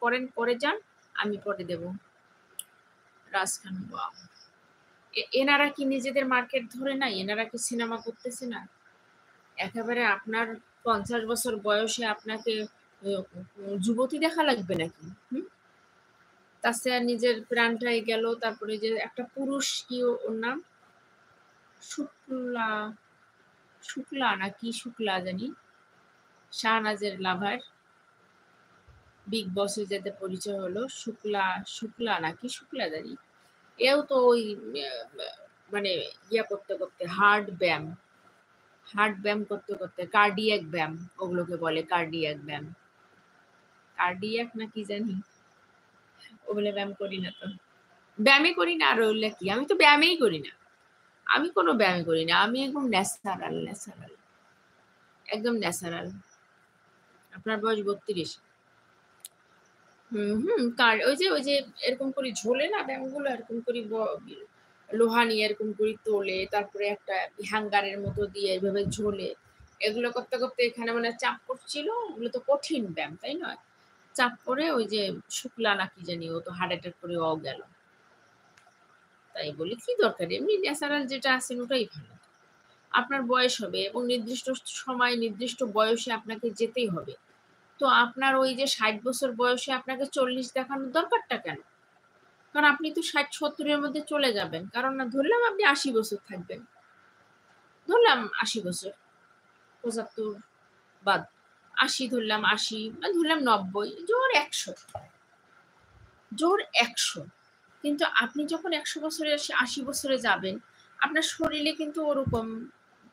করেন, করে যান। আমি পরে দেব। রাজ খান, ওয়াও! এনারা কি নিজেদের মার্কেট ধরে নাই? এনারা কি সিনেমা করতেছে না? একেবারে আপনার ৫০ বছর বয়সে আপনাকে ও যুবতী দেখা লাগবে নাকি? হুম? তাছাড়া নিজের প্রাণটাই গেল। তারপরে যে একটা পুরুষ কি ওর নাম? শুক্লা, শুক্লা না কি শুক্লা জানি? শাহনাজের লাভার। বিগ বসে যেতে পরিচয় হলো। শুক্লা, শুক্লা না কি শুক্লা জানি? এও তো ওই আ মা মানে করতে হার্ট ব্যায়াম করতে কার্ডিয়াক ব্যায়াম ওগুলোকে বলে কার্ডিয়াক ব্যায়াম। কার্ডিয়াক না কি জানি? ওগুলো ব্যায়াম করি না তো। ব্যায়ামই করি না আর ওগুলা কি? আমি তো ব্যায়ামই করি না। আমি কোনো ব্যায়ামই করি না। আমি একদম ন্যাচারাল। একদম ন্যাচারাল। আপনার বয়স ৩২। হুম। ওই যে এরকম করে ঝোলে না ব্যায়ামগুলো এরকম করে লোহা নিয়ে এরকম করে তোলে। তারপরে একটা হ্যাঙ্গারের মতো দিয়ে এভাবে ঝোলে। এগুলো করতে এখানে মানে চাপ পড়ছিল। ওগুলো তো কঠিন ব্যায়াম, তাই নয়? চাপ পড়ে ওই যে শুক্লা না কি জানি ও তো হার্ট অ্যাটাক করে গেল। তাই বলি কি দরকার? এমনি ন্যাচারাল যেটা আছেন ওটাই ভালো। আপনার বয়স হবে এবং নির্দিষ্ট সময় নির্দিষ্ট বয়সে আপনাকে যেতেই হবে। তো আপনার ওই যে ৬০ বছর বয়সে আপনাকে ৪০ দেখানোর দরকারটা কেন? কারণ আপনি তো ৬০-৭০ এর মধ্যে চলে যাবেন। কারণ না ধরলাম আপনি ৮০ বছর থাকবেন। ধরলাম ৮০ বছর, ৭৫ বাদ। ৮০ ধরলাম ৮০ বা ধরলাম ৯০ জোর ১০০। জোর ১০০। কিন্তু আপনি যখন ১০০ বছরে ৮০ বছরে যাবেন, আপনার শরীরে কিন্তু ওরকম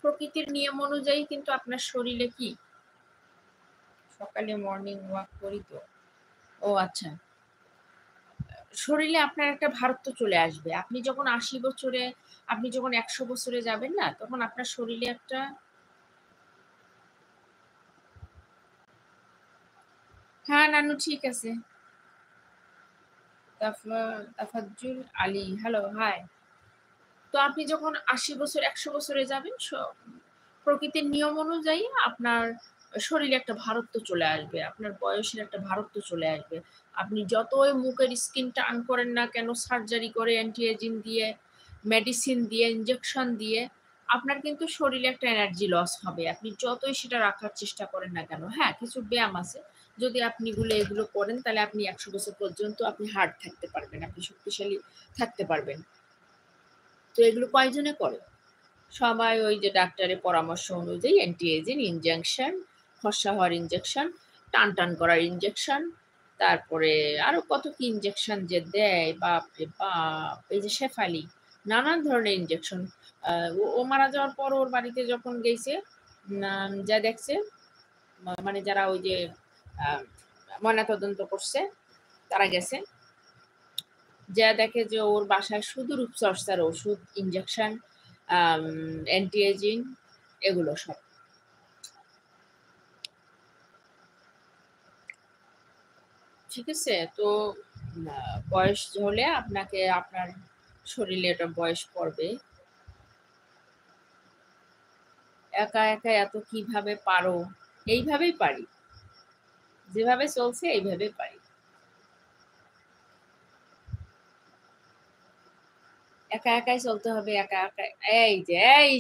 প্রকৃতির নিয়ম অনুযায়ী কিন্তু আপনার শরীরে কি সকালে মর্নিং ওয়াক করি তো। ও আচ্ছা। শরীরে আপনার একটা ভারত্ব চলে আসবে। আপনি যখন ৮০ বছরে আপনি যখন ১০০ বছরে যাবেন না, তখন আপনার শরীরে একটা হ্যাঁ, নানু ঠিক আছে। তাফা তাফাজ্জুল আলী, হ্যালো, হাই। তো আপনি যখন ৮০ বছর ১০০ বছরে যাবেন প্রকৃতির নিয়ম অনুযায়ী আপনার শরীরে একটা ভারত্ব চলে আসবে। আপনার বয়সের একটা ভারত্ব চলে আসবে। আপনি যতই মুখের স্কিন টান করেন না কেন, সার্জারি করে অ্যান্টি এজিং দিয়ে, মেডিসিন দিয়ে, ইনজেকশন দিয়ে, আপনার কিন্তু শরীরে একটা এনার্জি লস হবে। আপনি যতই সেটা রাখার চেষ্টা করেন না কেন। হ্যাঁ, কিছু ব্যায়াম আছে। যদি আপনি এগুলো করেন তাহলে আপনি ১০০ বছর পর্যন্ত আপনি হার্ড থাকতে পারবেন। আপনি শক্তিশালী থাকতে পারবেন। তো এগুলো কয়জনে করে? সবাই ওই যে ডাক্তারের পরামর্শ অনুযায়ী অ্যান্টি এজিং ইনজেকশন, ফর্সা হওয়ার ইনজেকশন, টান করার ইনজেকশন, তারপরে আরো কত কি ইনজেকশন যে দেয় বাপরে বাপ! এই যে শেফালি, নানান ধরনের ইনজেকশন। ও মারা যাওয়ার পর ওর বাড়িতে যখন গেছে, যা দেখছে মানে যারা ওই যে আ ময়নাতদন্ত করছে তারা গেছে। যা দেখে যে ওর বাসায় শুধু রূপচর্চার ওষুধ, ইনজেকশন, অ্যান্টি এজিং এগুলো সব। ঠিক আছে? তো বয়স হলে আপনাকে আপনার শরীরে এটা বয়স পড়বে। একা এত কিভাবে পারো? এইভাবেই পারি। যেভাবে চলছে এইভাবেই পারি। একাই চলতে হবে, একা। এই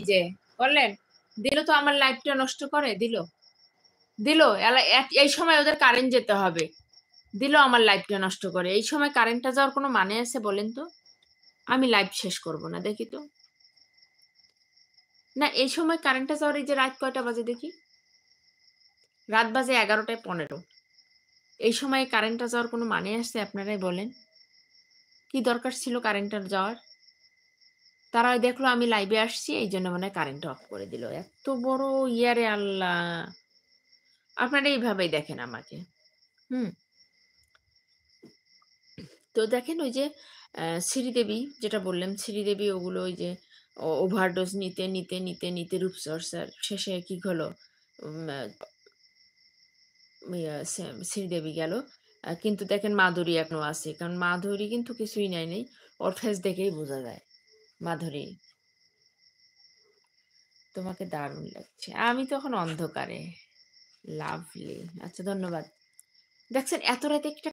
যে করলেন? দিল তো আমার লাইফটা নষ্ট করে দিল। দিল এই সময় ওদের কারেন্ট যেতে হবে। দিল আমার লাইফটা নষ্ট করে। এই সময় কারেন্টটা যাওয়ার কোনো মানে আছে বলেন তো? আমি লাইফ শেষ করব না। দেখি তো। না এই সময় কারেন্টটা যাওয়ার এই যে রাত কয়টা বাজে দেখি? রাত বাজে ১১:১৫। এই সময়ে কারেন্টটা যাওয়ার কোনো মানে আছে আপনারাই বলেন? কি দরকার ছিল কারেন্টটা যাওয়ার? তারা দেখলো আমি লাইভে আসছি এইজন্য মনে হয় কারেন্টটা অফ করে দিল। এত বড় ইয়ারে আল্লাহ! আপনারা এইভাবেই দেখেন আমাকে। হুম? তো দেখেন ওই যে শ্রীদেবী যেটা বললাম, শ্রীদেবী ওগুলো ওই যে ওভারডোজ নিতে রূপচর্চার শেষে কি হলো? উম আ শ্রীদেবী গেল। কিন্তু দেখেন মাধুরী এখনো আছে। কারণ মাধুরী কিন্তু কিছুই নেয় নাই। ওর ফেস দেখেই বোঝা যায়। মাধুরী, তোমাকে দারুণ লাগছে। আমি তো এখন অন্ধকারে। লাভলি। আচ্ছা ধন্যবাদ। দেখছেন এত রাতে একটা